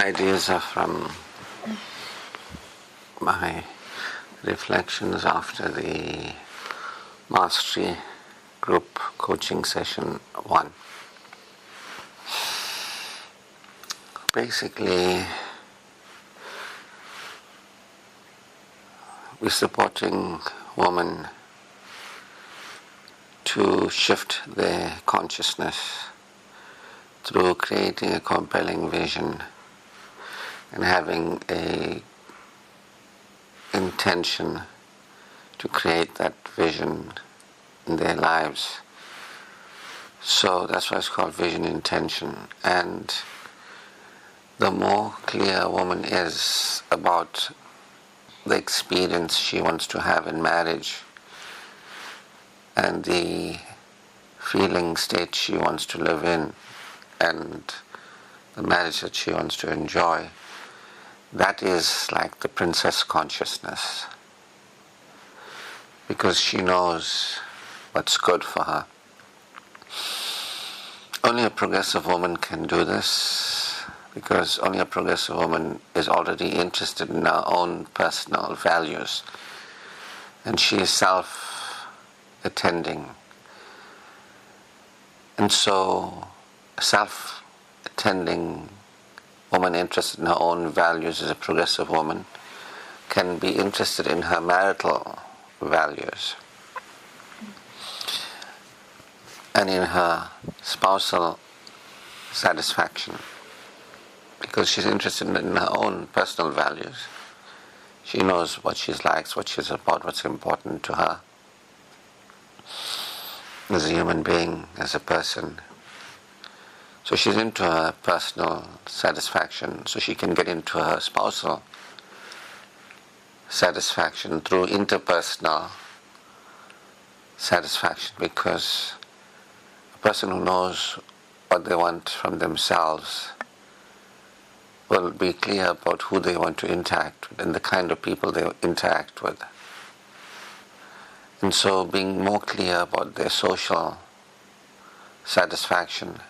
ideas are from my reflections after the Mastery Group Coaching Session 1. Basically, we're supporting women to shift their consciousness through creating a compelling vision and having a intention to create that vision in their lives. So that's why it's called vision intention. And the more clear a woman is about the experience she wants to have in marriage and the feeling state she wants to live in and the marriage that she wants to enjoy, that is like the princess consciousness, because she knows what's good for her. Only a progressive woman can do this, because only a progressive woman is already interested in her own personal values, and she is self-attending. And so a self-attending woman interested in her own values as a progressive woman can be interested in her marital values and in her spousal satisfaction, because she's interested in her own personal values. She knows what she likes, what she's about, what's important to her as a human being, as a person. So she's into her personal satisfaction, so she can get into her spousal satisfaction through interpersonal satisfaction, because a person who knows what they want from themselves will be clear about who they want to interact with and the kind of people they interact with. And so being more clear about their social satisfaction,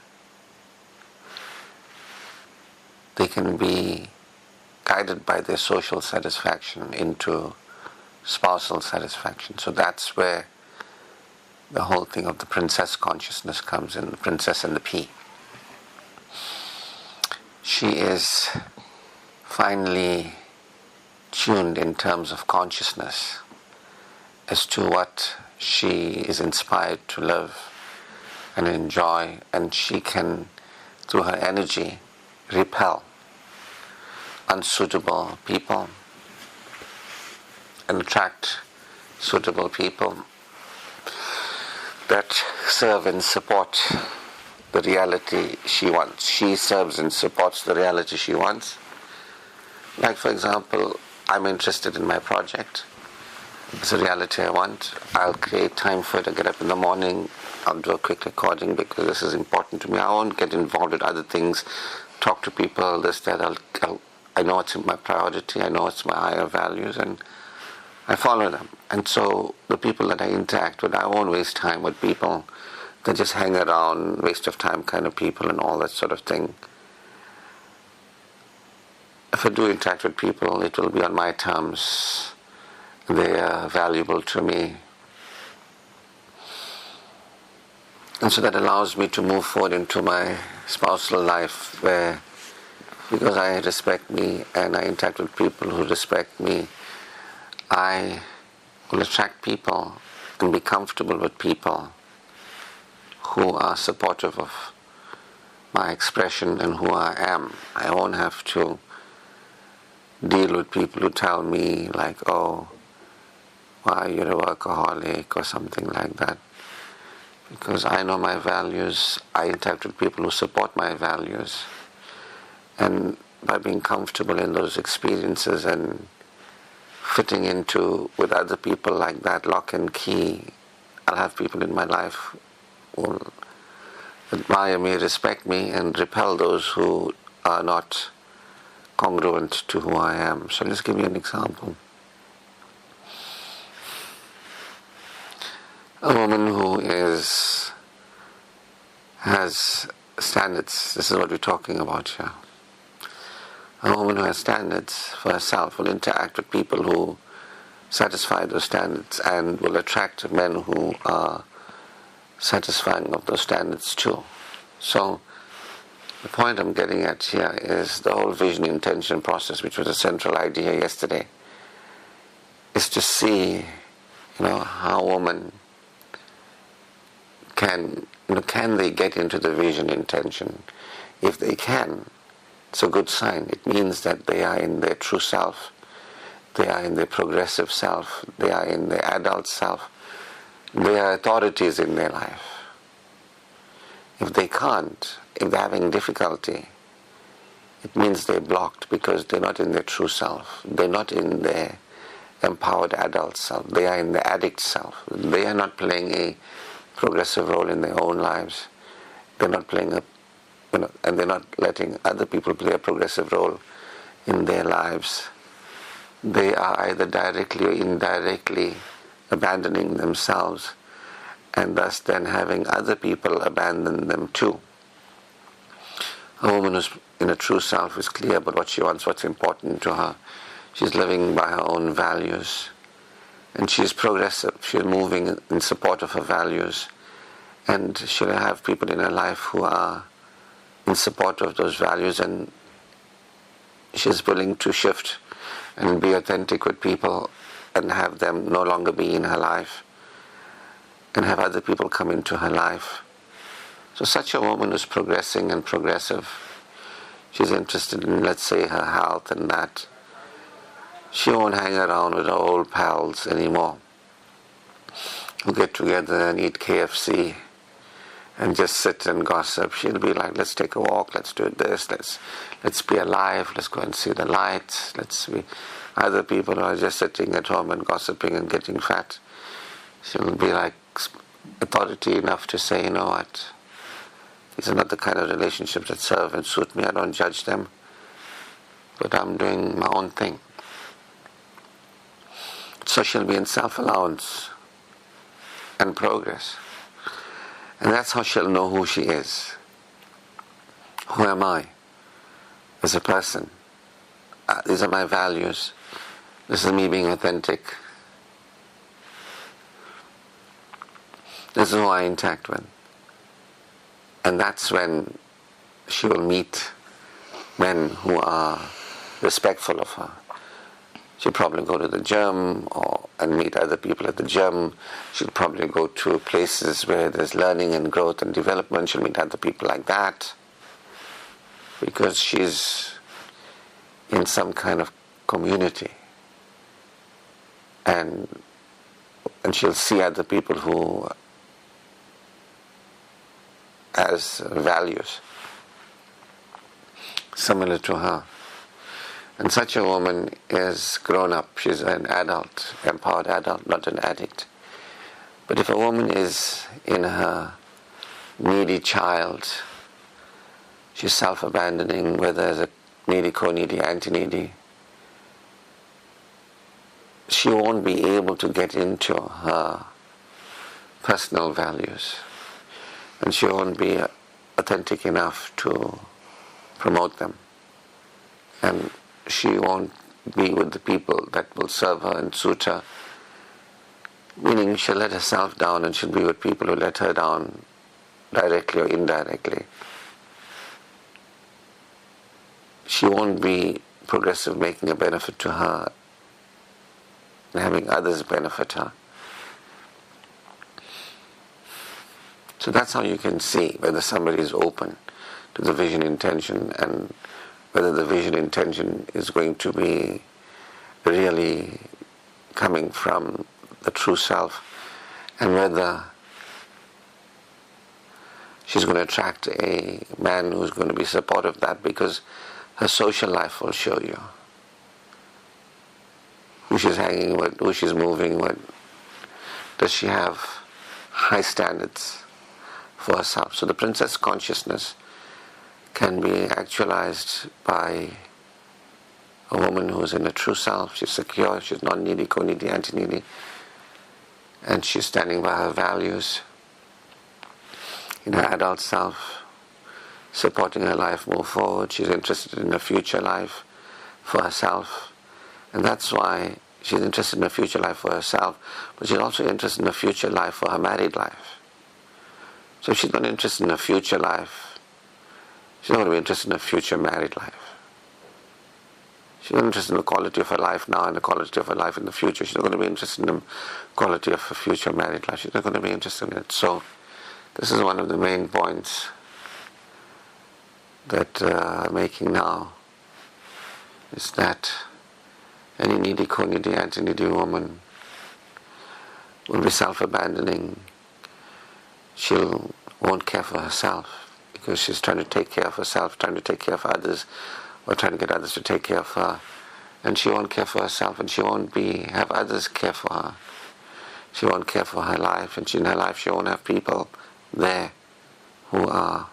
they can be guided by their social satisfaction into spousal satisfaction. So that's where the whole thing of the princess consciousness comes in, the princess and the pea. She is finely tuned in terms of consciousness as to what she is inspired to live and enjoy, and she can, through her energy, repel unsuitable people and attract suitable people that serve and support the reality she wants. She serves and supports the reality she wants. Like, for example, I'm interested in my project. It's a reality I want. I'll create time for it. I get up in the morning, I'll do a quick recording because this is important to me. I won't get involved with other things, talk to people, this, that. I know it's my priority, I know it's my higher values, and I follow them. And so the people that I interact with, I won't waste time with people that just hang around, waste of time kind of people and all that sort of thing. If I do interact with people, it will be on my terms. They are valuable to me. And so that allows me to move forward into my spousal life where, because I respect me and I interact with people who respect me, I will attract people and be comfortable with people who are supportive of my expression and who I am. I won't have to deal with people who tell me like, oh, why you're a workaholic or something like that. Because I know my values, I interact with people who support my values. And by being comfortable in those experiences and fitting into with other people like that, lock and key, I'll have people in my life who will admire me, respect me, and repel those who are not congruent to who I am. So let's give you an example. A woman who has standards, this is what we're talking about here, A woman who has standards for herself will interact with people who satisfy those standards and will attract men who are satisfying of those standards too. So the point I'm getting at here is the whole vision intention process, which was a central idea yesterday, is to see, how women can they get into the vision intention. If they can, it's a good sign. It means that they are in their true self, they are in their progressive self, they are in their adult self, they are authorities in their life. If they can't, if they're having difficulty, it means they're blocked because they're not in their true self, they're not in their empowered adult self, they are in the addict self. They are not playing a progressive role in their own lives. They're not playing and they're not letting other people play a progressive role in their lives. They are either directly or indirectly abandoning themselves, and thus then having other people abandon them too. A woman who's in a true self is clear about what she wants, what's important to her. She's living by her own values, and she's progressive. She's moving in support of her values, and she'll have people in her life who are in support of those values, and she's willing to shift and be authentic with people and have them no longer be in her life and have other people come into her life. So such a woman is progressing and progressive. She's interested in, let's say, her health and that. She won't hang around with her old pals anymore who get together and eat KFC and just sit and gossip. She'll be like, let's take a walk, let's do this, let's be alive, let's go and see the lights, other people are just sitting at home and gossiping and getting fat. She'll be like authority enough to say, you know what, these are not the kind of relationships that serve and suit me, I don't judge them, but I'm doing my own thing. So she'll be in self-allowance and progress. And that's how she'll know who she is. Who am I as a person? These are my values. This is me being authentic. This is who I interact with. And that's when she will meet men who are respectful of her. She'll probably go to the gym and meet other people at the gym. She'll probably go to places where there's learning and growth and development. She'll meet other people like that because she's in some kind of community. And she'll see other people who has values similar to her. And such a woman is grown up. She's an adult, empowered adult, not an addict. But if a woman is in her needy child, she's self-abandoning, whether as a needy, co-needy, anti-needy, she won't be able to get into her personal values. And she won't be authentic enough to promote them. And she won't be with the people that will serve her and suit her. Meaning she'll let herself down and she'll be with people who let her down directly or indirectly. She won't be progressive, making a benefit to her and having others benefit her. So that's how you can see whether somebody is open to the vision intention and whether the vision intention is going to be really coming from the true self, and whether she's going to attract a man who's going to be supportive of that, because her social life will show you who she's hanging with, who she's moving with. Does she have high standards for herself? So the princess consciousness can be actualized by a woman who's in a true self. She's secure, she's not needy, co-needy, anti-needy, and she's standing by her values in her adult self, supporting her life move forward. She's interested in her future life, for herself. And that's why she's interested in a future life for herself, but she's also interested in a future life for her married life. So if she's not interested in a future life, she's not going to be interested in a future married life. She's not interested in the quality of her life now and the quality of her life in the future. She's not going to be interested in the quality of her future married life. She's not going to be interested in it. So this is one of the main points that I'm making now, is that any needy, co-needy, anti-needy woman will be self-abandoning. She won't care for herself because she's trying to take care of herself, trying to take care of others, or trying to get others to take care of her. And she won't care for herself, and she won't have others care for her. She won't care for her life, and in her life she won't have people there who are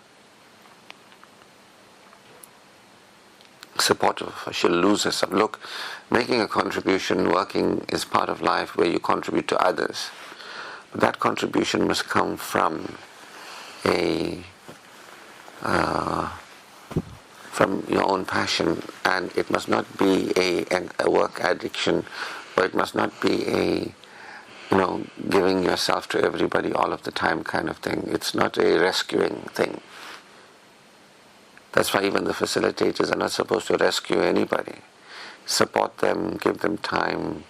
supportive of her. She'll lose herself. Look, making a contribution, working is part of life where you contribute to others. But that contribution must come from from your own passion, and it must not be a work addiction, or it must not be giving yourself to everybody all of the time kind of thing. It's not a rescuing thing. That's why even the facilitators are not supposed to rescue anybody. Support them, give them time,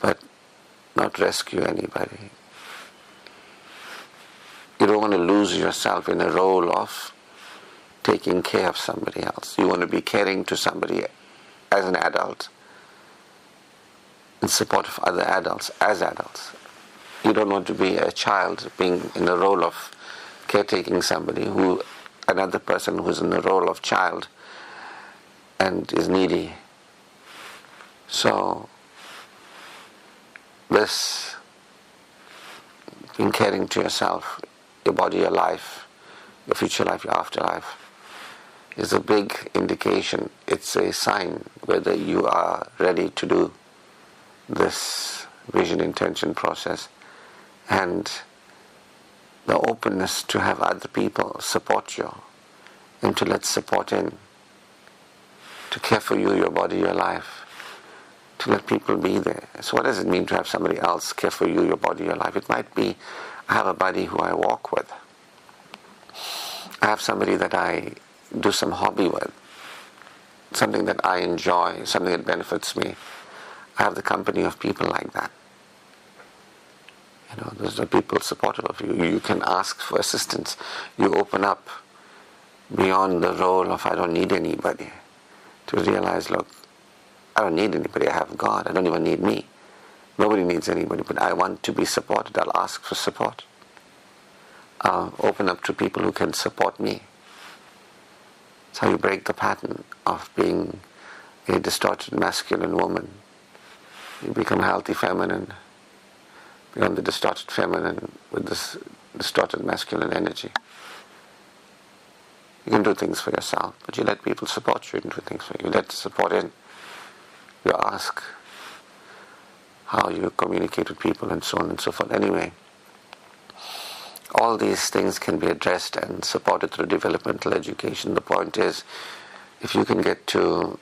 but not rescue anybody. You don't want to lose yourself in a role of taking care of somebody else. You want to be caring to somebody as an adult, in support of other adults as adults. You don't want to be a child being in the role of caretaking somebody another person who's in the role of child and is needy. So this being caring to yourself, your body, your life, your future life, your afterlife, is a big indication. It's a sign whether you are ready to do this vision intention process, and the openness to have other people support you and to let support in, to care for you, your body, your life, to let people be there. So what does it mean to have somebody else care for you, your body, your life? It might be, I have a buddy who I walk with. I have somebody that I do some hobby with, something that I enjoy, something that benefits me. I have the company of people like that. Those are people supportive of you. You can ask for assistance. You open up beyond the role of I don't need anybody, to realize, look, I don't need anybody. I have God. I don't even need me. Nobody needs anybody, but I want to be supported. I'll ask for support. I'll open up to people who can support me. That's how you break the pattern of being a distorted masculine woman. You become healthy feminine, become the distorted feminine with this distorted masculine energy. You can do things for yourself, but you let people support you and do things for you. You let support in. You ask how you communicate with people and so on and so forth. Anyway, all these things can be addressed and supported through developmental education. The point is, if you can get to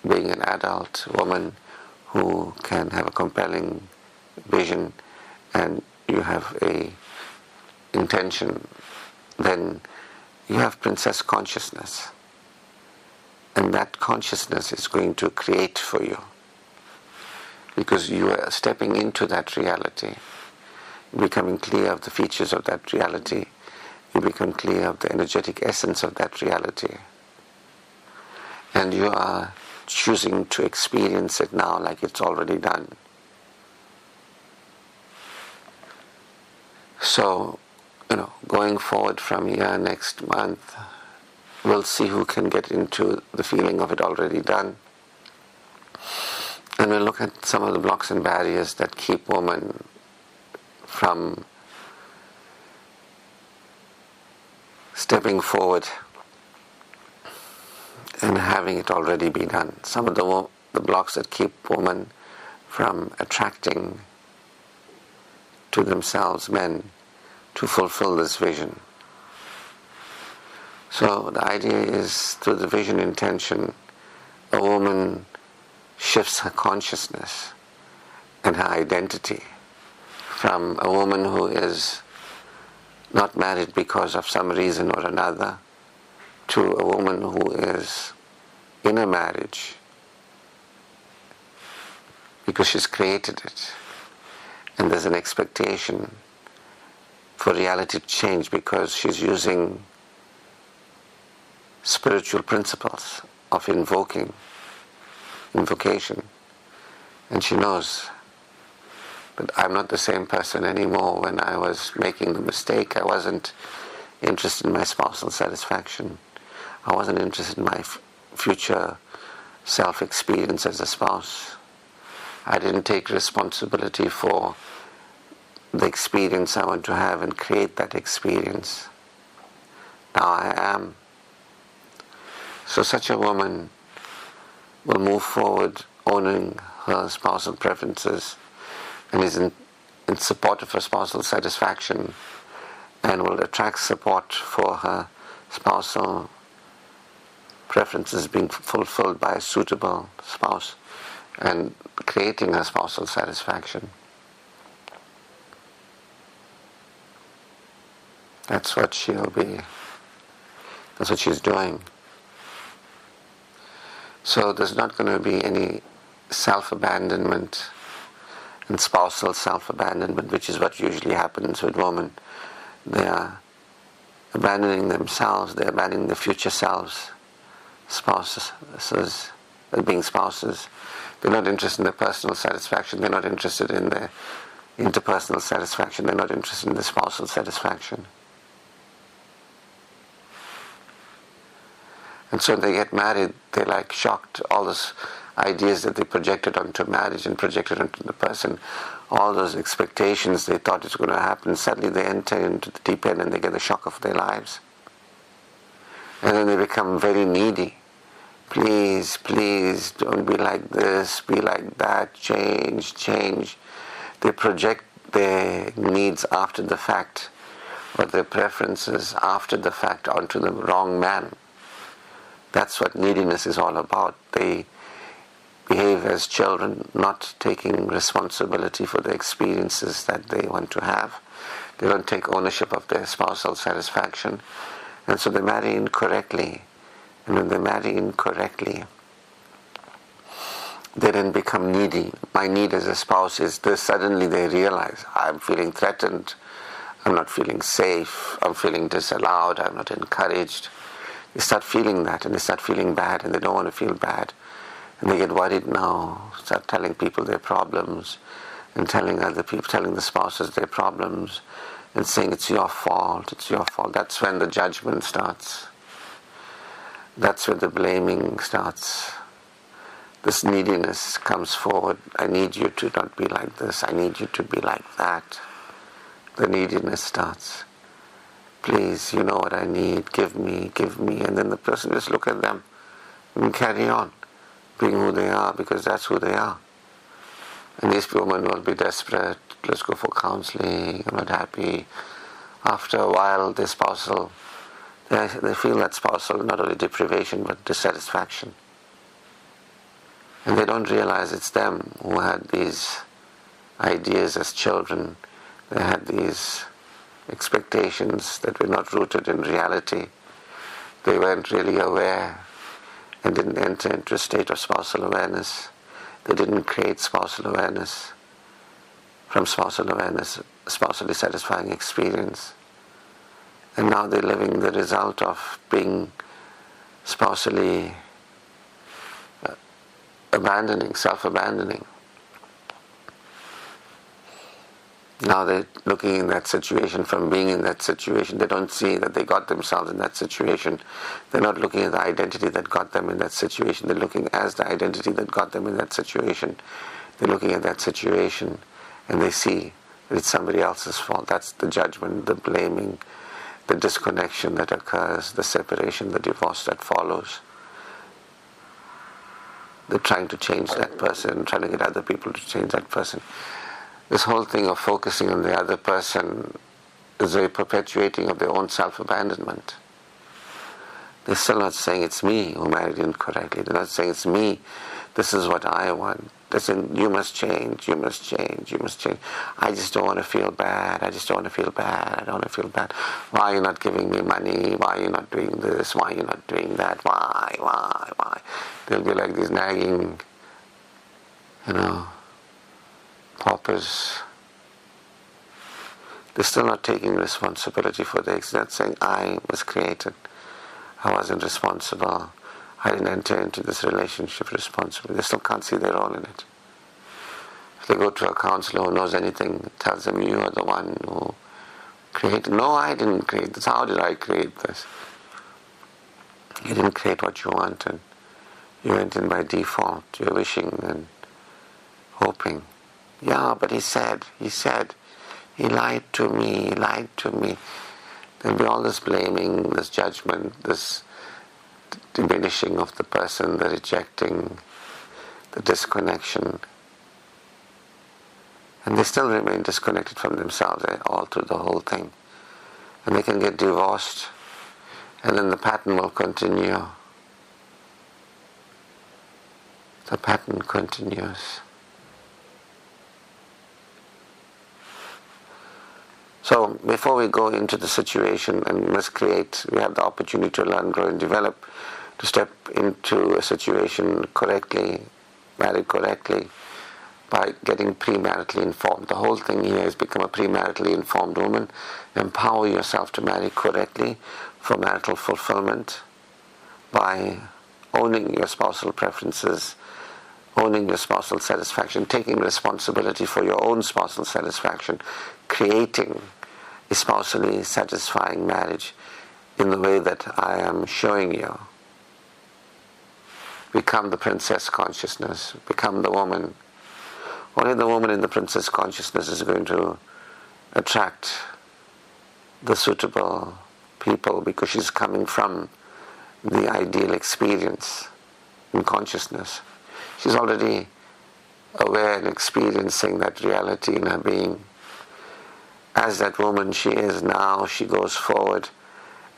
being an adult woman who can have a compelling vision and you have a intention, then you have princess consciousness. And that consciousness is going to create for you, because you are stepping into that reality, becoming clear of the features of that reality. You become clear of the energetic essence of that reality. And you are choosing to experience it now like it's already done. So, going forward from here next month, we'll see who can get into the feeling of it already done. And we'll look at some of the blocks and barriers that keep women from stepping forward and having it already be done. Some of the blocks that keep women from attracting to themselves men to fulfill this vision. So the idea is, through the vision intention, a woman shifts her consciousness and her identity from a woman who is not married because of some reason or another to a woman who is in a marriage because she's created it, and there's an expectation for reality to change because she's using spiritual principles of invocation, and she knows that I'm not the same person anymore. When I was making the mistake, I wasn't interested in my spousal satisfaction. I wasn't interested in my future self-experience as a spouse. I didn't take responsibility for the experience I want to have and create that experience. Now I am. So such a woman will move forward owning her spousal preferences and is in support of her spousal satisfaction, and will attract support for her spousal preferences being fulfilled by a suitable spouse and creating her spousal satisfaction. That's what she's doing. So there's not going to be any self-abandonment and spousal self-abandonment, which is what usually happens with women. They are abandoning themselves, they're abandoning their future selves, spouses, being spouses. They're not interested in their personal satisfaction, they're not interested in their interpersonal satisfaction, they're not interested in the spousal satisfaction. And so when they get married, they're like shocked. All those ideas that they projected onto marriage and projected onto the person, all those expectations they thought was going to happen, suddenly they enter into the deep end and they get the shock of their lives. And then they become very needy. Please, please, don't be like this, be like that, change, change. They project their needs after the fact, or their preferences after the fact onto the wrong man. That's what neediness is all about. They behave as children, not taking responsibility for the experiences that they want to have. They don't take ownership of their spousal satisfaction. And so they marry incorrectly. And when they marry incorrectly, they then become needy. My need as a spouse is this. Suddenly they realize, I'm feeling threatened, I'm not feeling safe, I'm feeling disallowed, I'm not encouraged. They start feeling that, and they start feeling bad, and they don't want to feel bad. And they get worried now, start telling people their problems, and telling other people, telling the spouses their problems, and saying it's your fault, it's your fault. That's when the judgment starts. That's where the blaming starts. This neediness comes forward. I need you to not be like this, I need you to be like that. The neediness starts. Please, you know what I need, give me, and then the person just look at them and carry on being who they are, because that's who they are. And these women will be desperate, let's go for counseling, I'm not happy. After a while, their spousal, they feel that spousal not only deprivation but dissatisfaction. And they don't realize it's them who had these ideas as children. They had these expectations that were not rooted in reality. They weren't really aware and didn't enter into a state of spousal awareness. They didn't create spousal awareness. From spousal awareness, spousally satisfying experience. And now they're living the result of being spousally abandoning, self-abandoning. Now they're looking in that situation from being in that situation. They don't see that they got themselves in that situation. They're not looking at the identity that got them in that situation. They're looking as the identity that got them in that situation. They're looking at that situation and they see that it's somebody else's fault. That's the judgment, the blaming, the disconnection that occurs, the separation, the divorce that follows. They're trying to change that person, trying to get other people to change that person. This whole thing of focusing on the other person is a perpetuating of their own self-abandonment. They're still not saying it's me who married incorrectly. They're not saying it's me. This is what I want. They're saying you must change, you must change, you must change. I just don't want to feel bad. I just don't want to feel bad. I don't want to feel bad. Why are you not giving me money? Why are you not doing this? Why are you not doing that? Why? They'll be like these nagging, paupers. They're still not taking responsibility for their existence. They're not saying I was created. I wasn't responsible. I didn't enter into this relationship responsibly. They still can't see their role in it. If they go to a counselor who knows anything, tells them you are the one who created. No, I didn't create this. How did I create this? You didn't create what you wanted. You went in by default. You're wishing and hoping. Yeah, but he said, he lied to me. There'll be all this blaming, this judgment, this diminishing of the person, the rejecting, the disconnection. And they still remain disconnected from themselves all through the whole thing. And they can get divorced, and then the pattern will continue. The pattern continues. So before we go into the situation and we have the opportunity to learn, grow and develop, to step into a situation correctly, married correctly, by getting premaritally informed. The whole thing here is become a premaritally informed woman. Empower yourself to marry correctly for marital fulfillment by owning your spousal preferences, owning your spousal satisfaction, taking responsibility for your own spousal satisfaction, creating a spousally satisfying marriage in the way that I am showing you. Become the princess consciousness. Become the woman. Only the woman in the princess consciousness is going to attract the suitable people, because she's coming from the ideal experience in consciousness. She's already aware and experiencing that reality in her being. As that woman she is now, she goes forward,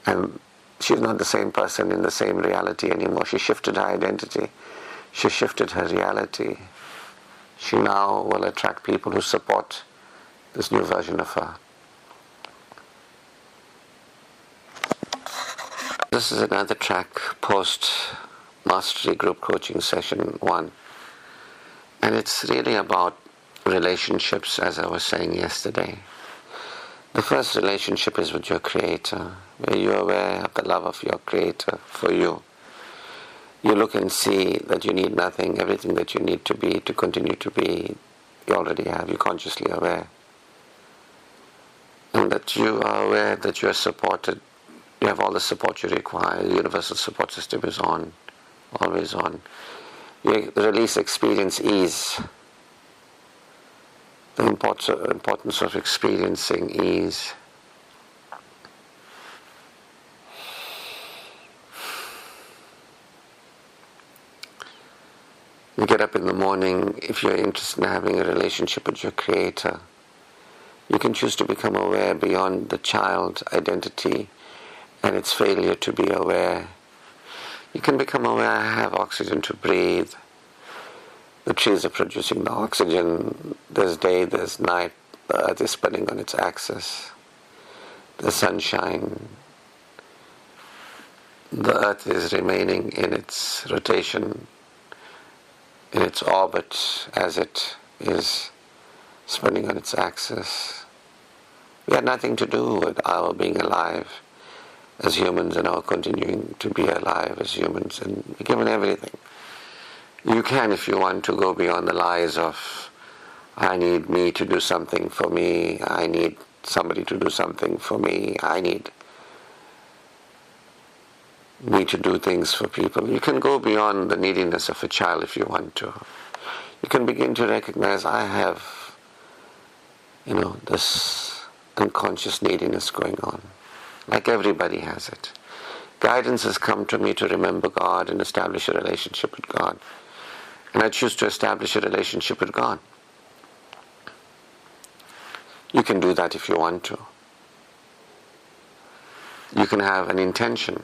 and she's not the same person in the same reality anymore. She shifted her identity. She shifted her reality. She now will attract people who support this new version of her. This is another track post Mastery Group Coaching Session 1. And it's really about relationships, as I was saying yesterday. The first relationship is with your Creator, where you're aware of the love of your Creator for you. You look and see that you need nothing. Everything that you need to be, to continue to be, you already have. You're consciously aware. And that you are aware that you are supported. You have all the support you require. The universal support system is on, always on. You release, experience ease. The importance of experiencing ease. You get up in the morning, if you're interested in having a relationship with your Creator, you can choose to become aware beyond the child identity and its failure to be aware. You can become aware, I have oxygen to breathe. The trees are producing the oxygen. There's day, there's night. The earth is spinning on its axis. The sunshine. The earth is remaining in its rotation, in its orbit, as it is spinning on its axis. We had nothing to do with our being alive as humans and our continuing to be alive as humans, and we're given everything. You can, if you want, to go beyond the lies of I need me to do something for me, I need somebody to do something for me, I need me to do things for people. You can go beyond the neediness of a child if you want to. You can begin to recognize I have, this unconscious neediness going on. Like everybody has it. Guidance has come to me to remember God and establish a relationship with God. And I choose to establish a relationship with God. You can do that if you want to. You can have an intention.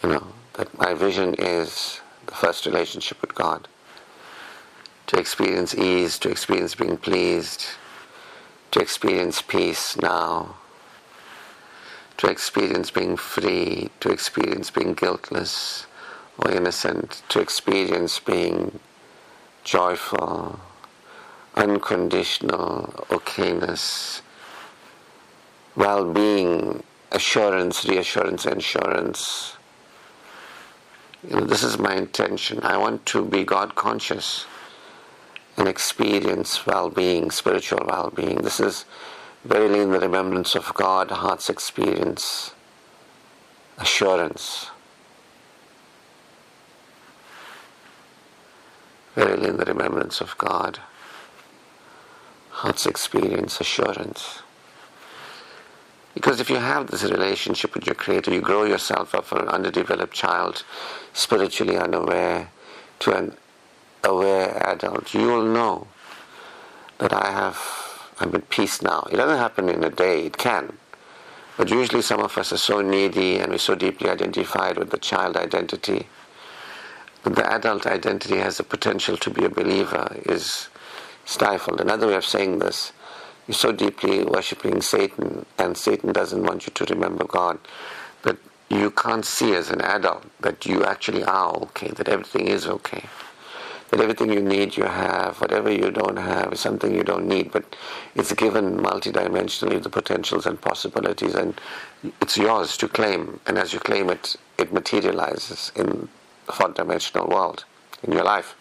that my vision is the first relationship with God. To experience ease, to experience being pleased, to experience peace now, to experience being free, to experience being guiltless or innocent, to experience being joyful, unconditional okayness, well-being, assurance, reassurance, assurance. This is my intention. I want to be God conscious and experience well-being, spiritual well-being. This is verily in the remembrance of God, heart's experience, assurance. Verily in the remembrance of God, heart's experience, assurance. Because if you have this relationship with your Creator, you grow yourself up from an underdeveloped child, spiritually unaware, to an aware adult. You will know that I'm at peace now. It doesn't happen in a day, it can. But usually some of us are so needy and we're so deeply identified with the child identity. But the adult identity has the potential to be a believer, is stifled. Another way of saying this, you're so deeply worshipping Satan, and Satan doesn't want you to remember God, that you can't see as an adult that you actually are okay, that everything is okay, that everything you need you have, whatever you don't have is something you don't need, but it's given multidimensionally, the potentials and possibilities, and it's yours to claim, and as you claim it, it materializes in the fourth-dimensional world, in your life.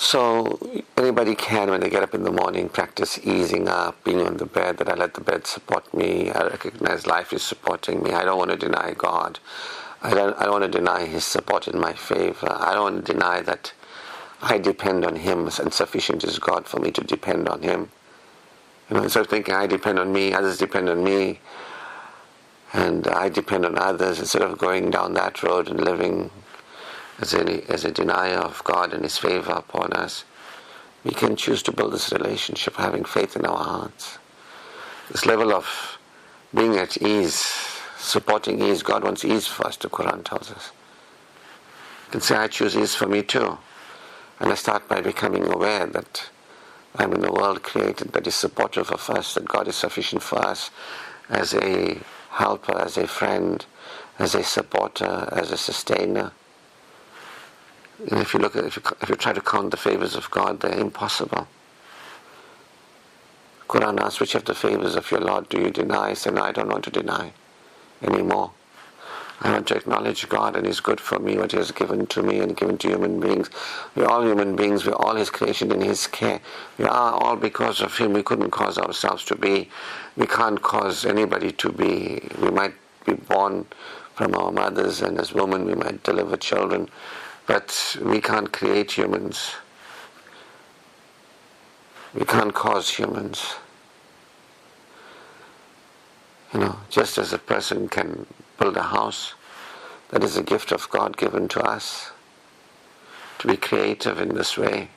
So anybody can, when they get up in the morning, practice easing up, being on the bed, that I let the bed support me, I recognize life is supporting me, I don't want to deny God, I don't want to deny His support in my favor, I don't want to deny that I depend on Him, and sufficient is God for me to depend on Him. Instead of thinking I depend on me, others depend on me, and I depend on others, instead of going down that road and living as a denier of God and His favor upon us, we can choose to build this relationship, having faith in our hearts. This level of being at ease, supporting ease. God wants ease for us, the Quran tells us. You can say, I choose ease for me too. And I start by becoming aware that I'm in a world created that is supportive of us, that God is sufficient for us as a helper, as a friend, as a supporter, as a sustainer. And if you try to count the favors of God, they're impossible. Quran asks, which of the favors of your Lord do you deny? I say, no, I don't want to deny anymore. I want to acknowledge God and His good for me, what He has given to me and given to human beings. We're all human beings, we're all His creation in His care. We are all because of Him. We couldn't cause ourselves to be. We can't cause anybody to be. We might be born from our mothers, and as women we might deliver children. But we can't create humans. We can't cause humans. Just as a person can build a house, that is a gift of God given to us, to be creative in this way.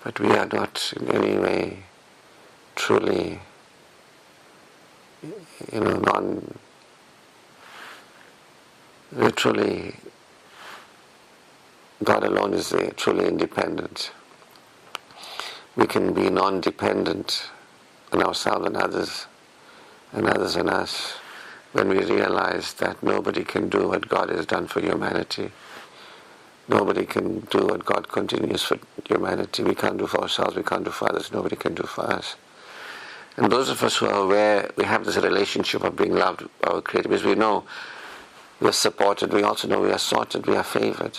But we are not in any way truly, we're truly, God alone is truly independent. We can be non-dependent on ourselves and others on us, when we realize that nobody can do what God has done for humanity. Nobody can do what God continues for humanity. We can't do for ourselves, we can't do for others, nobody can do for us. And those of us who are aware, we have this relationship of being loved by our Creator, because we know we are supported, we also know we are sorted, we are favored.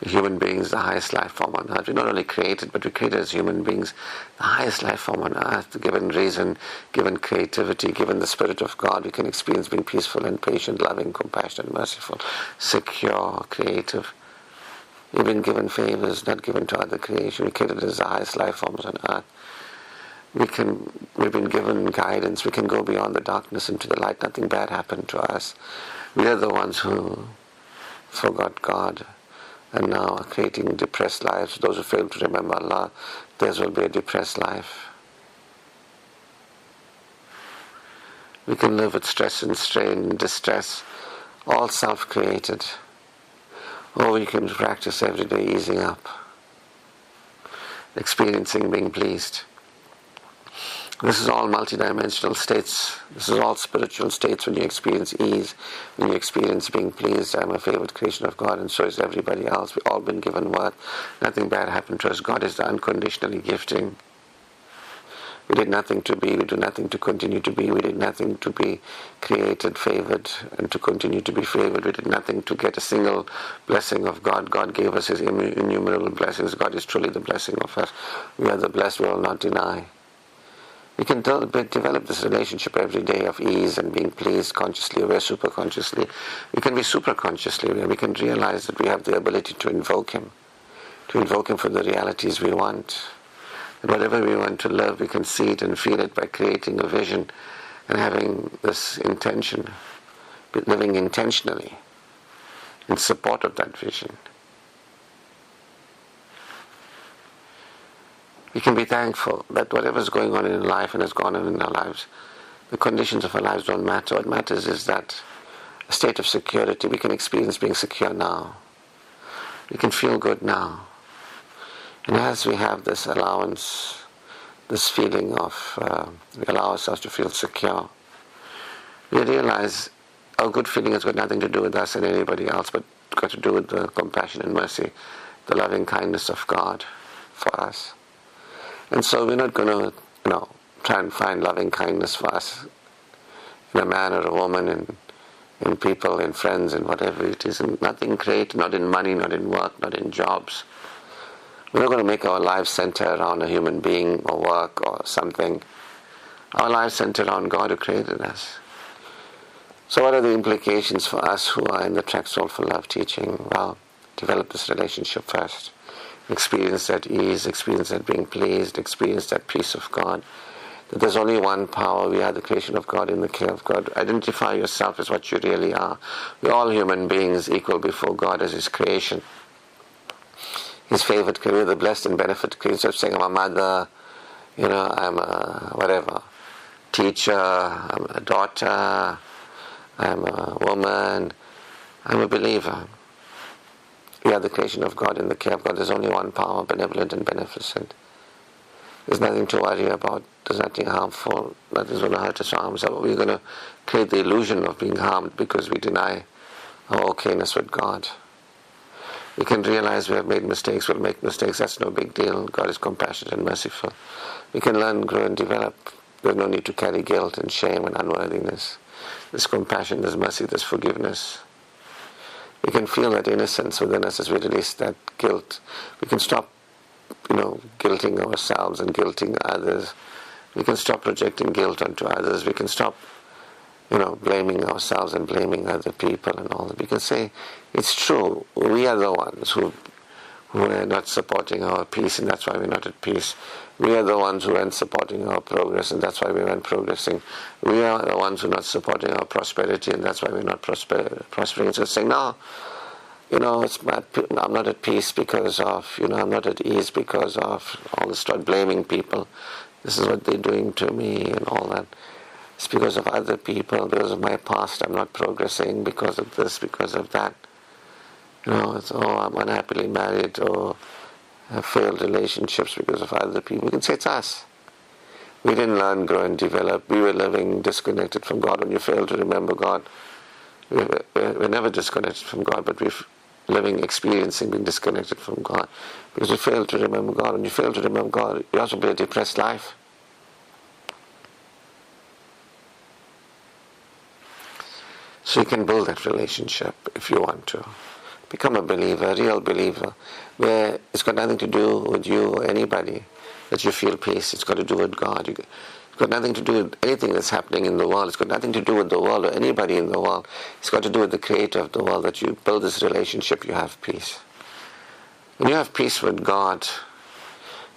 Human beings, the highest life form on earth. We're not only created, but we're created as human beings, the highest life form on earth. Given reason, given creativity, given the Spirit of God, we can experience being peaceful and patient, loving, compassionate, merciful, secure, creative. We've been given favors not given to other creation. We're created as the highest life forms on earth. We've been given guidance. We can go beyond the darkness into the light. Nothing bad happened to us. We are the ones who forgot God and now are creating depressed lives. Those who fail to remember Allah, theirs will be a depressed life. We can live with stress and strain and distress, all self-created. Or we can practice every day easing up, experiencing being pleased. This is all multidimensional states. This is all spiritual states when you experience ease, when you experience being pleased. I'm a favorite creation of God, and so is everybody else. We've all been given worth. Nothing bad happened to us. God is unconditionally gifting. We did nothing to be. We do nothing to continue to be. We did nothing to be created, favored, and to continue to be favored. We did nothing to get a single blessing of God. God gave us His innumerable blessings. God is truly the blessing of us. We are the blessed. We will not deny. We can develop this relationship every day of ease and being pleased, consciously aware, super consciously. We can be super consciously aware. We can realize that we have the ability to invoke Him for the realities we want. And whatever we want to live, we can see it and feel it by creating a vision and having this intention, living intentionally in support of that vision. We can be thankful that whatever is going on in life and has gone on in our lives, the conditions of our lives don't matter. What matters is that a state of security. We can experience being secure now. We can feel good now. And as we have this allowance, this feeling of, we allow ourselves to feel secure, we realize our good feeling has got nothing to do with us and anybody else, but it's got to do with the compassion and mercy, the loving kindness of God for us. And so we're not going to, try and find loving kindness for us in a man or a woman, in people, in friends, and whatever it is. And nothing great, not in money, not in work, not in jobs. We're not going to make our lives center around a human being or work or something. Our lives center around God who created us. So what are the implications for us who are in the Track Soulful Love teaching? Well, develop this relationship first. Experience that ease, experience that being pleased, experience that peace of God. That there's only one power. We are the creation of God in the care of God. Identify yourself as what you really are. We're all human beings equal before God as His creation. His favorite creation, we're the blessed and benefit creation. Instead of saying I'm a mother, I'm a whatever, teacher, I'm a daughter, I'm a woman, I'm a believer. We are the creation of God in the care of God. There's only one power, benevolent and beneficent. There's nothing to worry about. There's nothing harmful. Nothing's going to hurt us or harm us. We're going to create the illusion of being harmed because we deny our okayness with God. We can realize we have made mistakes. We'll make mistakes. That's no big deal. God is compassionate and merciful. We can learn, grow, and develop. There's no need to carry guilt and shame and unworthiness. There's compassion, there's mercy, there's forgiveness. We can feel that innocence within us as we release that guilt. We can stop, guilting ourselves and guilting others. We can stop projecting guilt onto others. We can stop, blaming ourselves and blaming other people and all that. We can say, it's true, we are the ones who are not supporting our peace, and that's why we're not at peace. We are the ones who aren't supporting our progress, and that's why we aren't progressing. We are the ones who are not supporting our prosperity, and that's why we're not prospering. So it's saying, no, I'm not at peace because of, I'm not at ease because of all this. Start blaming people. This is what they're doing to me and all that. It's because of other people, because of my past. I'm not progressing because of this, because of that. I'm unhappily married, or have failed relationships because of other people. We can say it's us. We didn't learn, grow, and develop. We were living disconnected from God. When you fail to remember God, we're never disconnected from God, but we're experiencing being disconnected from God because we fail to remember God. When you fail to remember God, you also be a depressed life. So you can build that relationship if you want to. Become a believer, a real believer, where it's got nothing to do with you or anybody that you feel peace. It's got to do with God. It's got nothing to do with anything that's happening in the world. It's got nothing to do with the world or anybody in the world. It's got to do with the Creator of the world. That you build this relationship, you have peace. When you have peace with God,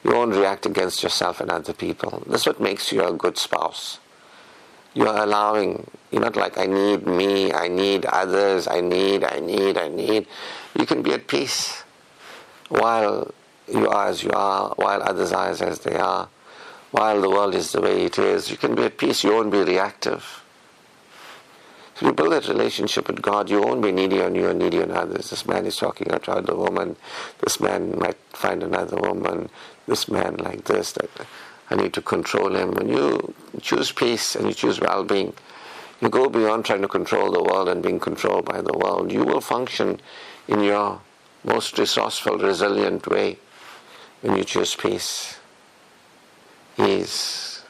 you won't react against yourself and other people. That's what makes you a good spouse. You are allowing, you're not like, I need me, I need others, I need. You can be at peace while you are as you are, while others are as they are, while the world is the way it is. You can be at peace, you won't be reactive. So if you build that relationship with God, you won't be needy on you and needy on others. This man is talking about another woman. This man might find another woman. This man like this, that I need to control him. When you choose peace and you choose well-being, you go beyond trying to control the world and being controlled by the world. You will function in your most resourceful, resilient way when you choose peace, ease.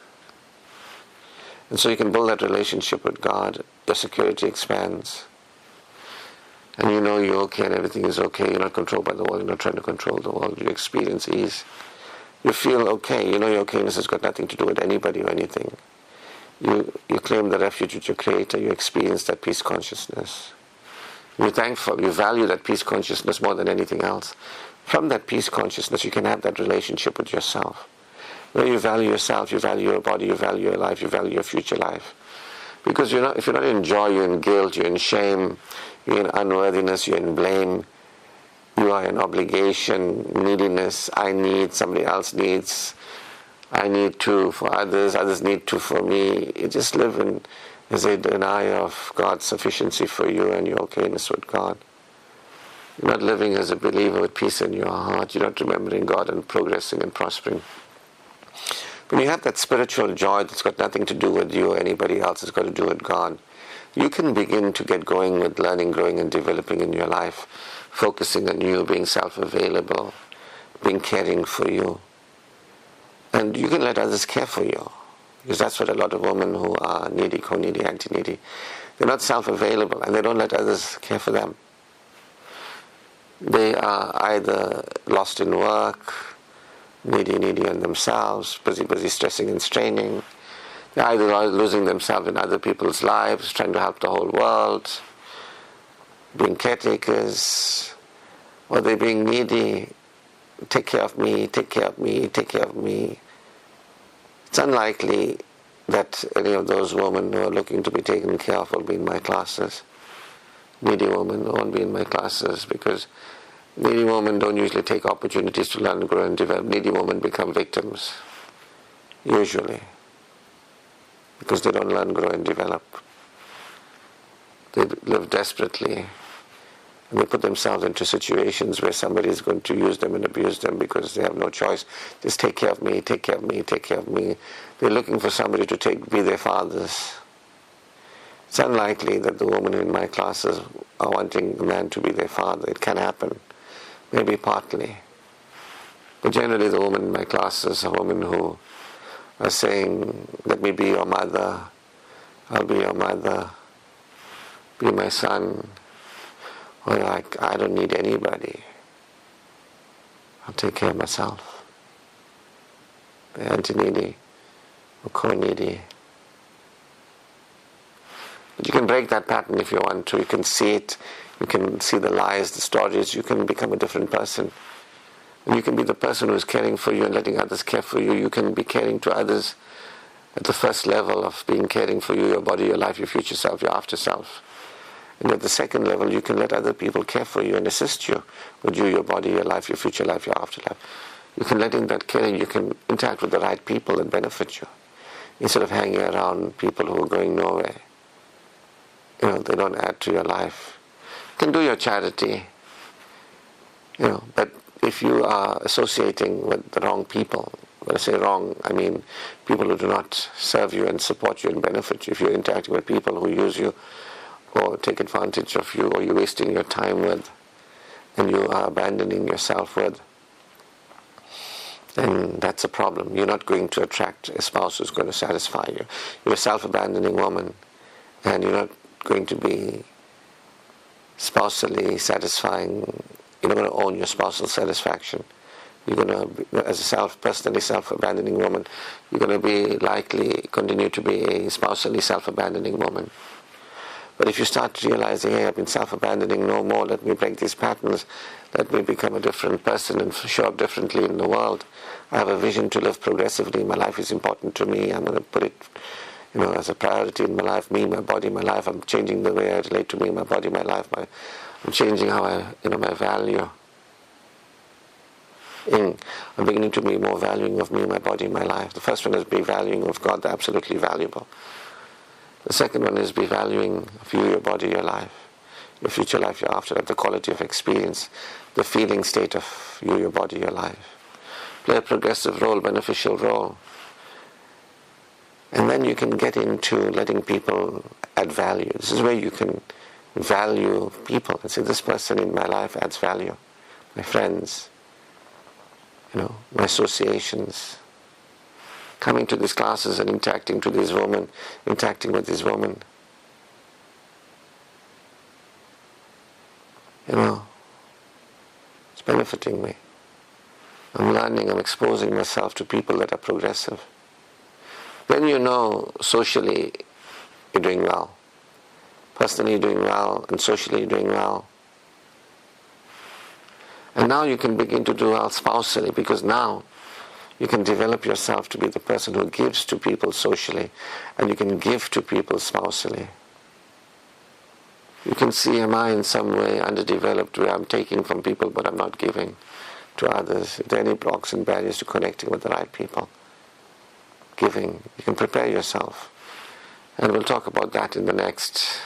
And so you can build that relationship with God. Your security expands. And you know you're okay and everything is okay. You're not controlled by the world. You're not trying to control the world. You experience ease. You feel okay. You know your okayness has got nothing to do with anybody or anything. You claim the refuge with your Creator. You experience that peace consciousness. You're thankful. You value that peace consciousness more than anything else. From that peace consciousness, you can have that relationship with yourself. Where you value yourself, you value your body, you value your life, you value your future life. Because if you're not in joy, you're in guilt, you're in shame, you're in unworthiness, you're in blame, you are in obligation, neediness, I need, somebody else needs, I need to for others, others need to for me. You just live in as a denial of God's sufficiency for you and your okayness with God. You're not living as a believer with peace in your heart. You're not remembering God and progressing and prospering. When you have that spiritual joy that's got nothing to do with you or anybody else, it's got to do with God, you can begin to get going with learning, growing and developing in your life, focusing on you, being self-available, being caring for you. And you can let others care for you. Because that's what a lot of women who are needy, co-needy, anti-needy, they're not self-available and they don't let others care for them. They are either lost in work, needy on themselves, busy stressing and straining. They're either losing themselves in other people's lives, trying to help the whole world, being caretakers, or they're being needy, take care of me, take care of me, take care of me. It's unlikely that any of those women who are looking to be taken care of will be in my classes. Needy women won't be in my classes because needy women don't usually take opportunities to learn, grow and develop. Needy women become victims, usually, because they don't learn, grow and develop. They live desperately and they put themselves into situations where somebody is going to use them and abuse them because they have no choice. Just take care of me, take care of me, take care of me. They're looking for somebody to be their fathers. It's unlikely that the women in my classes are wanting the man to be their father. It can happen, maybe partly. But generally the women in my classes are women who are saying, let me be your mother, I'll be your mother, be my son. Or you're like, I don't need anybody. I'll take care of myself. The anti-needy or co-needy. But you can break that pattern if you want to. You can see it. You can see the lies, the stories. You can become a different person. And you can be the person who is caring for you and letting others care for you. You can be caring to others at the first level of being caring for you, your body, your life, your future self, your after self. And at the second level, you can let other people care for you and assist you with you, your body, your life, your future life, your afterlife. You can let in that caring, you can interact with the right people that benefit you, instead of hanging around people who are going nowhere. They don't add to your life. You can do your charity, but if you are associating with the wrong people, when I say wrong, I mean people who do not serve you and support you and benefit you. If you're interacting with people who use you, or take advantage of you, or you're wasting your time with, and you are abandoning yourself with, then that's a problem. You're not going to attract a spouse who's going to satisfy you. You're a self-abandoning woman, and you're not going to be spousally satisfying. You're not going to own your spousal satisfaction. You're going to, as a personally self-abandoning woman, you're going to be likely continue to be a spousally self-abandoning woman. But if you start realizing, hey, I've been self-abandoning no more, let me break these patterns, let me become a different person and show up differently in the world. I have a vision to live progressively. My life is important to me. I'm going to put it, as a priority in my life. Me, my body, my life. I'm changing the way I relate to me, my body, my life. I'm changing how my value. I'm beginning to be more valuing of me, my body, my life. The first one is be valuing of God, the absolutely valuable. The second one is be valuing of you, your body, your life, your future life, your afterlife, the quality of experience, the feeling state of you, your body, your life. Play a progressive role, beneficial role. And then you can get into letting people add value. This is where you can value people and say, this person in my life adds value. My friends, my associations. Coming to these classes and interacting with these women. It's benefiting me. I'm learning, I'm exposing myself to people that are progressive. Then socially you're doing well. Personally you're doing well, and socially you're doing well. And now you can begin to do well spousally, because now you can develop yourself to be the person who gives to people socially, and you can give to people spousally. You can see, am I in some way underdeveloped where I'm taking from people but I'm not giving to others? If there are any blocks and barriers to connecting with the right people? Giving. You can prepare yourself. And we'll talk about that in the next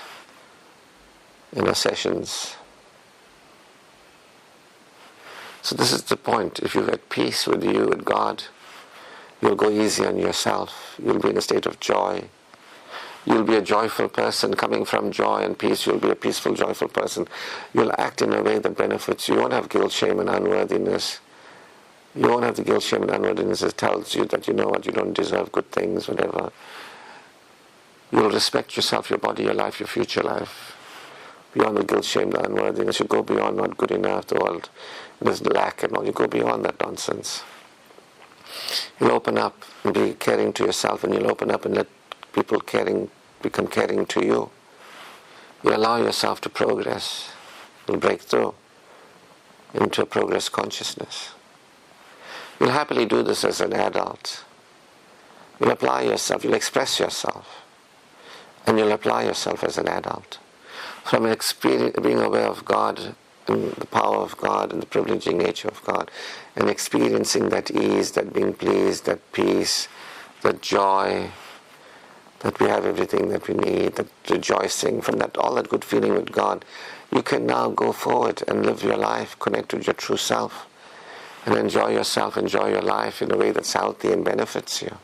sessions. So this is the point. If you're at peace with you, with God, you'll go easy on yourself. You'll be in a state of joy. You'll be a joyful person coming from joy and peace. You'll be a peaceful, joyful person. You'll act in a way that benefits you. You won't have guilt, shame and unworthiness. You won't have the guilt, shame and unworthiness that tells you that you don't deserve good things, whatever. You'll respect yourself, your body, your life, your future life. Beyond the guilt, shame, the unworthiness. You go beyond not good enough, the world, there's lack and all. You go beyond that nonsense. You'll open up and be caring to yourself, and you'll open up and let people become caring to you. You allow yourself to progress. You'll break through into a progress consciousness. You'll happily do this as an adult. You'll apply yourself, you'll express yourself, and you'll apply yourself as an adult. From being aware of God and the power of God and the privileging nature of God, and experiencing that ease, that being pleased, that peace, that joy, that we have everything that we need, that rejoicing, from that all that good feeling with God, you can now go forward and live your life, connect with your true self, and enjoy yourself, enjoy your life in a way that's healthy and benefits you.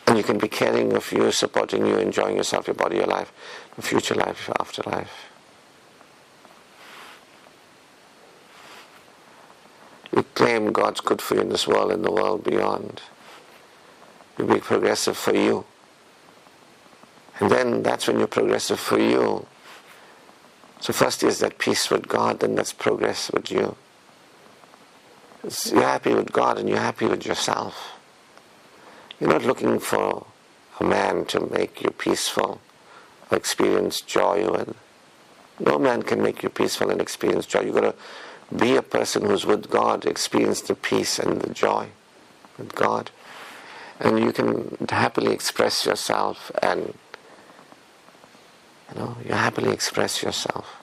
And you can be caring of you, supporting you, enjoying yourself, your body, your life, your future life, your afterlife. You claim God's good for you in this world and the world beyond. You be progressive for you. And then that's when you're progressive for you. So first is that peace with God, then that's progress with you. You're happy with God and you're happy with yourself. You're not looking for a man to make you peaceful or experience joy with. No man can make you peaceful and experience joy. You've got to be a person who's with God, experience the peace and the joy with God. And you can happily express yourself, and you happily express yourself.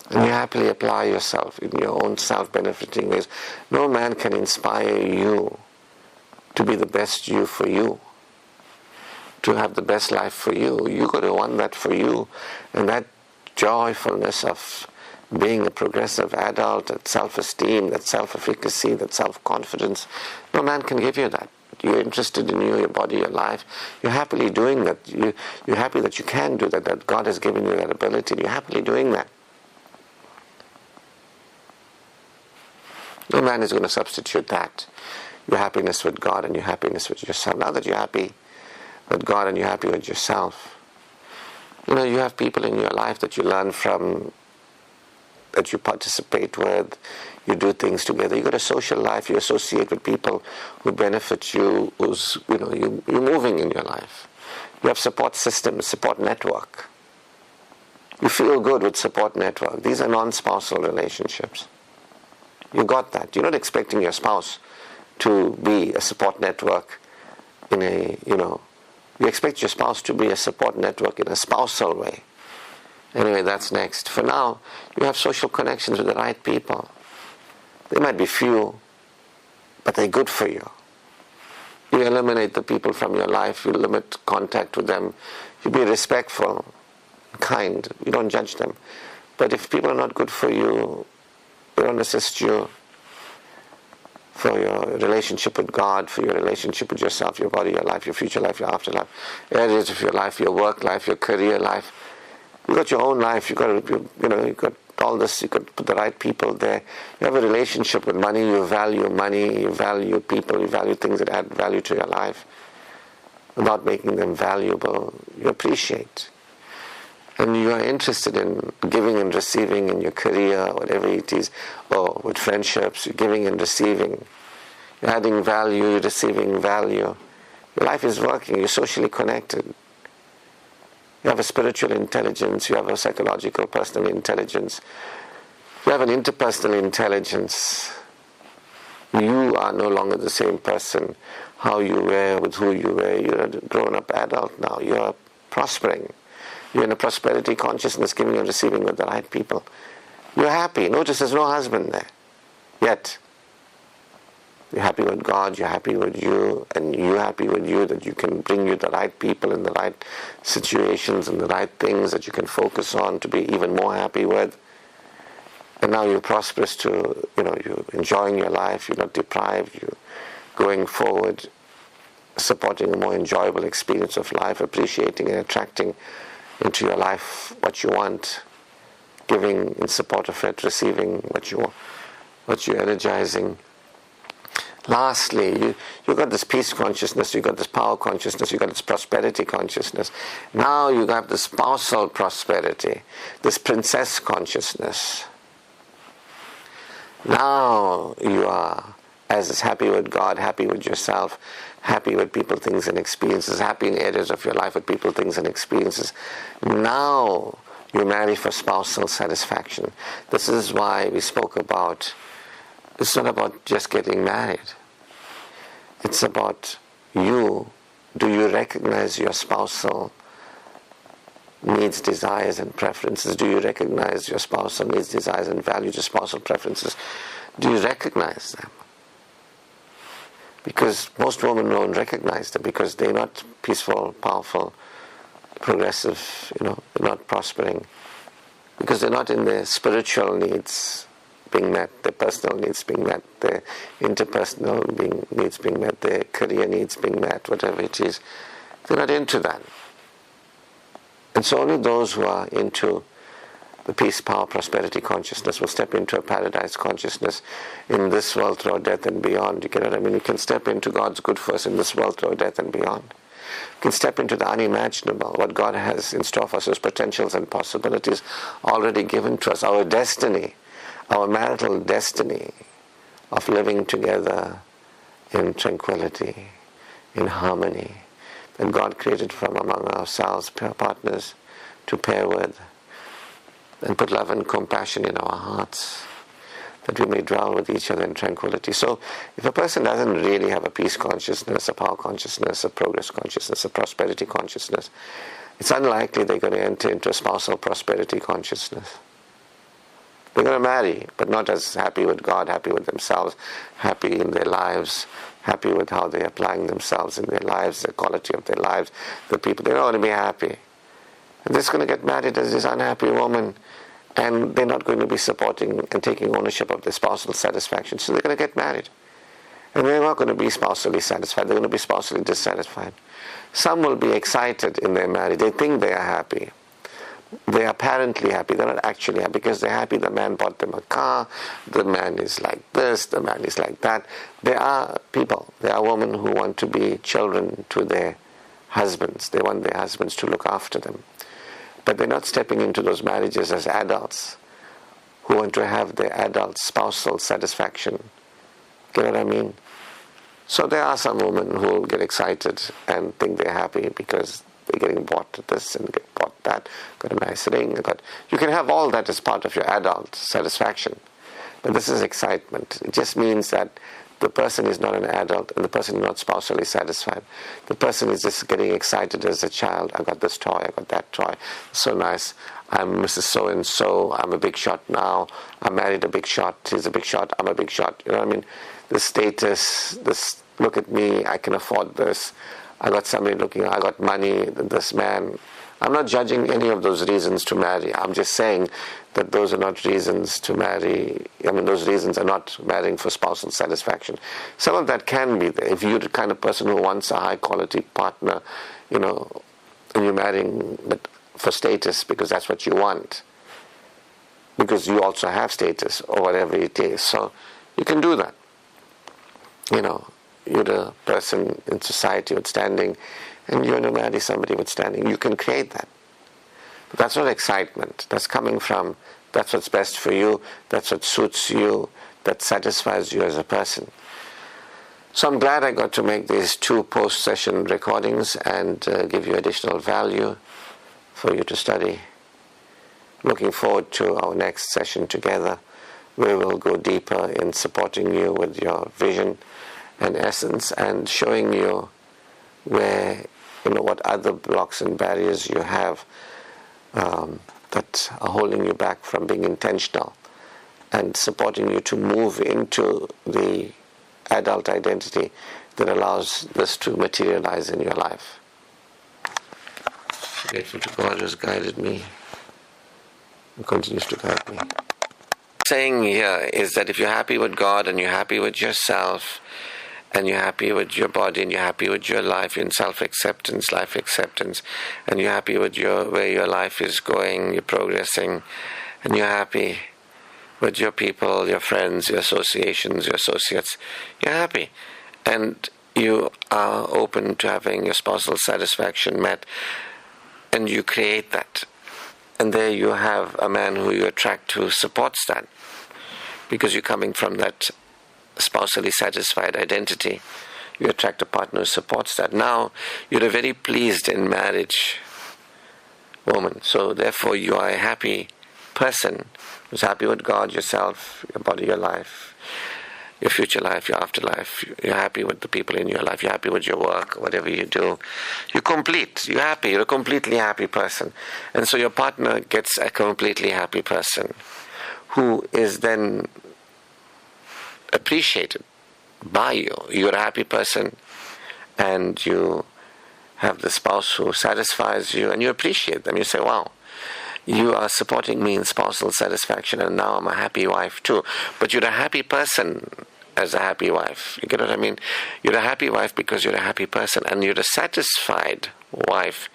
And you happily apply yourself in your own self-benefiting ways. No man can inspire you to be the best you for you, to have the best life for you. You got to want that for you, and that joyfulness of being a progressive adult, that self-esteem, that self-efficacy, that self-confidence. No man can give you that. You're interested in you, your body, your life. You're happily doing that. You're happy that you can do that, that God has given you that ability. You're happily doing that. No man is going to substitute that. Your happiness with God and your happiness with yourself. Now that you're happy with God and you're happy with yourself, you have people in your life that you learn from, that you participate with, you do things together. You've got a social life, you associate with people who benefit you, you're moving in your life. You have support systems, support network. You feel good with support network. These are non-spousal relationships. You got that. You're not expecting your spouse to be a support network in a, you expect your spouse to be a support network in a spousal way. Anyway, that's next. For now, you have social connections with the right people. They might be few, but they're good for you. You eliminate the people from your life, you limit contact with them, you be respectful, kind, you don't judge them. But if people are not good for you, they don't assist you for your relationship with God, for your relationship with yourself, your body, your life, your future life, your afterlife, areas of your life, your work life, your career life. You got your own life. You got all this. You got put the right people there. You have a relationship with money. You value people. You value things that add value to your life. Without making them valuable, you appreciate. And you are interested in giving and receiving in your career, whatever it is, or with friendships. You're giving and receiving. You're adding value. You're receiving value. Your life is working. You're socially connected. You have a spiritual intelligence, you have a psychological, personal intelligence, you have an interpersonal intelligence. You are no longer the same person, how you were, with who you were. You're a grown-up adult now. You're prospering. You're in a prosperity consciousness, giving and receiving with the right people. You're happy. Notice there's no husband there yet. You're happy with God, you're happy with you, and you're happy with you that you can bring you the right people in the right situations and the right things that you can focus on to be even more happy with. And now you're prosperous to, you're enjoying your life, you're not deprived, you're going forward, supporting a more enjoyable experience of life, appreciating and attracting into your life what you want, giving in support of it, receiving what you're energizing. Lastly, you got this peace consciousness, you got this power consciousness, you got this prosperity consciousness. Now you got this spousal prosperity, this princess consciousness. Now you are as happy with God, happy with yourself, happy with people, things and experiences, happy in areas of your life with people, things and experiences. Now you marry for spousal satisfaction. This is why we spoke about, it's not about just getting married. It's about you. Do you recognize your spousal needs, desires, and preferences? Do you recognize your spousal needs, desires, and values, your spousal preferences? Do you recognize them? Because most women don't recognize them because they're not peaceful, powerful, progressive, they're not prospering. Because they're not in their spiritual needs being met, their personal needs being met, their interpersonal needs being met, their career needs being met, whatever it is. They're not into that. And so only those who are into the peace, power, prosperity consciousness will step into a paradise consciousness in this world through death and beyond. You get what I mean? You can step into God's good for us in this world through death and beyond. You can step into the unimaginable, what God has in store for us, His potentials and possibilities already given to us, our destiny, our marital destiny of living together in tranquility, in harmony, that God created from among ourselves, partners to pair with, and put love and compassion in our hearts, that we may dwell with each other in tranquility. So if a person doesn't really have a peace consciousness, a power consciousness, a progress consciousness, a prosperity consciousness, it's unlikely they're going to enter into a spousal prosperity consciousness. They're going to marry, but not as happy with God, happy with themselves, happy in their lives, happy with how they're applying themselves in their lives, the quality of their lives, the people. They're not going to be happy. And they're just going to get married as this unhappy woman, and they're not going to be supporting and taking ownership of their spousal satisfaction. So they're going to get married. And they're not going to be spousally satisfied. They're going to be spousally dissatisfied. Some will be excited in their marriage. They think they are happy. They are apparently happy. They're not actually happy because they're happy the man bought them a car, the man is like this, the man is like that. There are people, there are women who want to be children to their husbands. They want their husbands to look after them. But they're not stepping into those marriages as adults who want to have their adult spousal satisfaction. Get what I mean? So there are some women who will get excited and think they're happy because they're getting bought this and get bought that, got a nice ring. You can have all that as part of your adult satisfaction. But this is excitement. It just means that the person is not an adult and the person is not spousally satisfied. The person is just getting excited as a child. I got this toy, I got that toy. So nice. I'm Mrs. So-and-so. I'm a big shot now. I married a big shot. He's a big shot. I'm a big shot. You know what I mean? The status, this, look at me, I can afford this. I got somebody looking, I got money, this man. I'm not judging any of those reasons to marry. I'm just saying that those are not reasons to marry. I mean, those reasons are not marrying for spousal satisfaction. Some of that can be there. If you're the kind of person who wants a high-quality partner, you know, and you're marrying but for status because that's what you want, because you also have status or whatever it is. So you can do that. You know, you're the person in society with standing, and you want to marry somebody with standing. You can create that. But that's not excitement. That's coming from, that's what's best for you, that's what suits you, that satisfies you as a person. So I'm glad I got to make these 2 post-session recordings and give you additional value for you to study. Looking forward to our next session together, where we'll go deeper in supporting you with your vision and essence and showing you where, you know, what other blocks and barriers you have that are holding you back from being intentional, and supporting you to move into the adult identity that allows this to materialize in your life. Grateful to God who has guided me and continues to guide me. Saying here is that if you're happy with God and you're happy with yourself, and you're happy with your body, and you're happy with your life, you're in self-acceptance, life acceptance, and you're happy with where your life is going, you're progressing, and you're happy with your people, your friends, your associations, your associates, you're happy. And you are open to having your spousal satisfaction met, and you create that. And there you have a man who you attract who supports that, because you're coming from that spousally satisfied identity. You attract a partner who supports that. Now you're a very pleased in marriage woman. So therefore you are a happy person who's happy with God, yourself, your body, your life, your future life, your afterlife. You're happy with the people in your life. You're happy with your work, whatever you do. You're complete. You're happy. You're a completely happy person. And so your partner gets a completely happy person who is then appreciated by you. You're a happy person, and you have the spouse who satisfies you, and you appreciate them. You say, wow, you are supporting me in spousal satisfaction, and now I'm a happy wife too. But you're a happy person as a happy wife. You get what I mean? You're a happy wife because you're a happy person, and you're a satisfied wife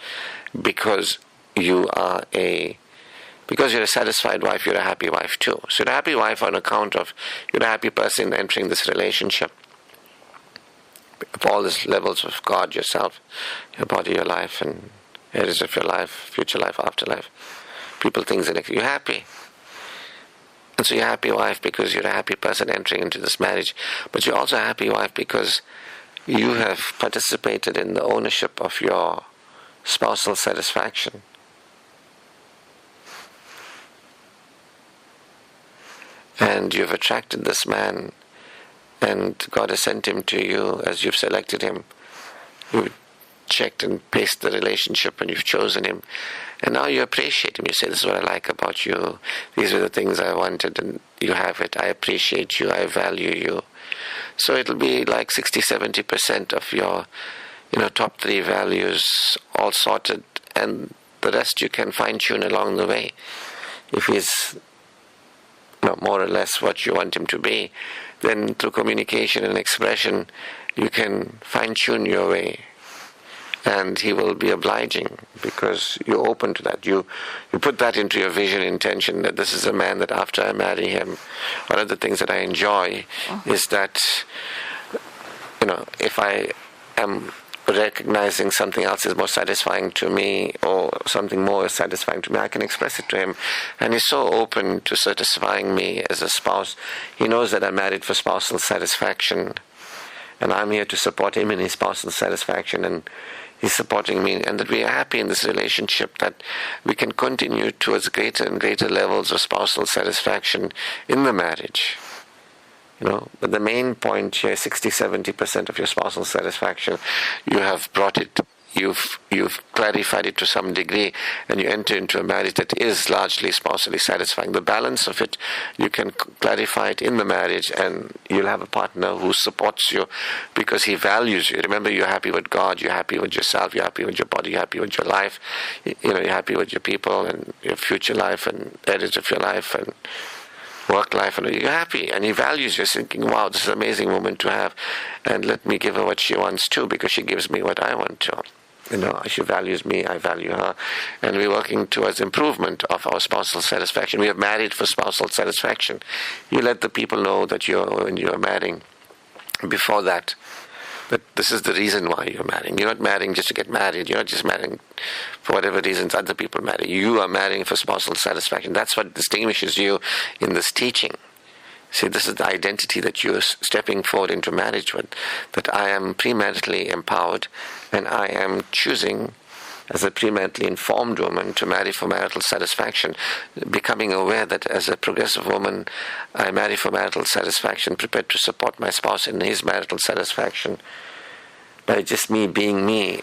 because you're a satisfied wife, you're a happy wife too. So you're a happy wife on account of you're a happy person entering this relationship. Of all these levels of God, yourself, your body, your life, and areas of your life, future life, afterlife, people, things, and you're happy. And so you're a happy wife because you're a happy person entering into this marriage. But you're also a happy wife because you have participated in the ownership of your spousal satisfaction. And you've attracted this man, and God has sent him to you as you've selected him. You've checked and paced the relationship, and you've chosen him. And now you appreciate him. You say, this is what I like about you. These are the things I wanted, and you have it. I appreciate you. I value you. So it'll be like 60-70% of your top 3 values all sorted, and the rest you can fine-tune along the way. If he's more or less what you want him to be, then through communication and expression, you can fine-tune your way. And he will be obliging because you're open to that. You put that into your vision intention that this is a man that after I marry him, one of the things that I enjoy is that, if I am recognizing something else is more satisfying to me, or something more is satisfying to me, I can express it to him. And he's so open to satisfying me as a spouse. He knows that I'm married for spousal satisfaction, and I'm here to support him in his spousal satisfaction, and he's supporting me, and that we are happy in this relationship, that we can continue towards greater and greater levels of spousal satisfaction in the marriage. But the main point here, 60-70% of your spousal satisfaction, you have brought it, you've clarified it to some degree, and you enter into a marriage that is largely spousally satisfying. The balance of it, you can clarify it in the marriage, and you'll have a partner who supports you because he values you. Remember, you're happy with God, you're happy with yourself, you're happy with your body, you're happy with your life, you're happy with your people and your future life and edge of your life and work life, and you're happy, and he values you, thinking, wow, this is an amazing woman to have, and let me give her what she wants too, because she gives me what I want to. She values me, I value her, and we're working towards improvement of our spousal satisfaction. We are married for spousal satisfaction. You let the people know that when you're marrying, before that this is the reason why you're marrying. You're not marrying just to get married. You're not just marrying for whatever reasons other people marry. You are marrying for spousal satisfaction. That's what distinguishes you in this teaching. See, this is the identity that you're stepping forward into marriage with, that I am premaritally empowered, and I am choosing, as a premaritally informed woman, to marry for marital satisfaction, becoming aware that as a progressive woman, I marry for marital satisfaction, prepared to support my spouse in his marital satisfaction by just me being me,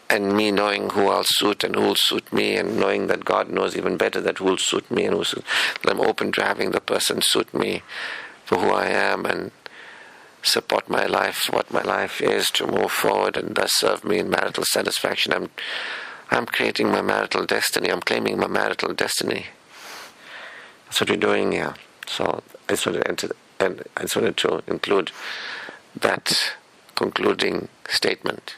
and me knowing who I'll suit and who will suit me, and knowing that God knows even better that who will suit me and that I'm open to having the person suit me for who I am and support my life, what my life is, to move forward and thus serve me in marital satisfaction. I'm creating my marital destiny. I'm claiming my marital destiny. That's what we're doing here. So I just wanted to include that concluding statement.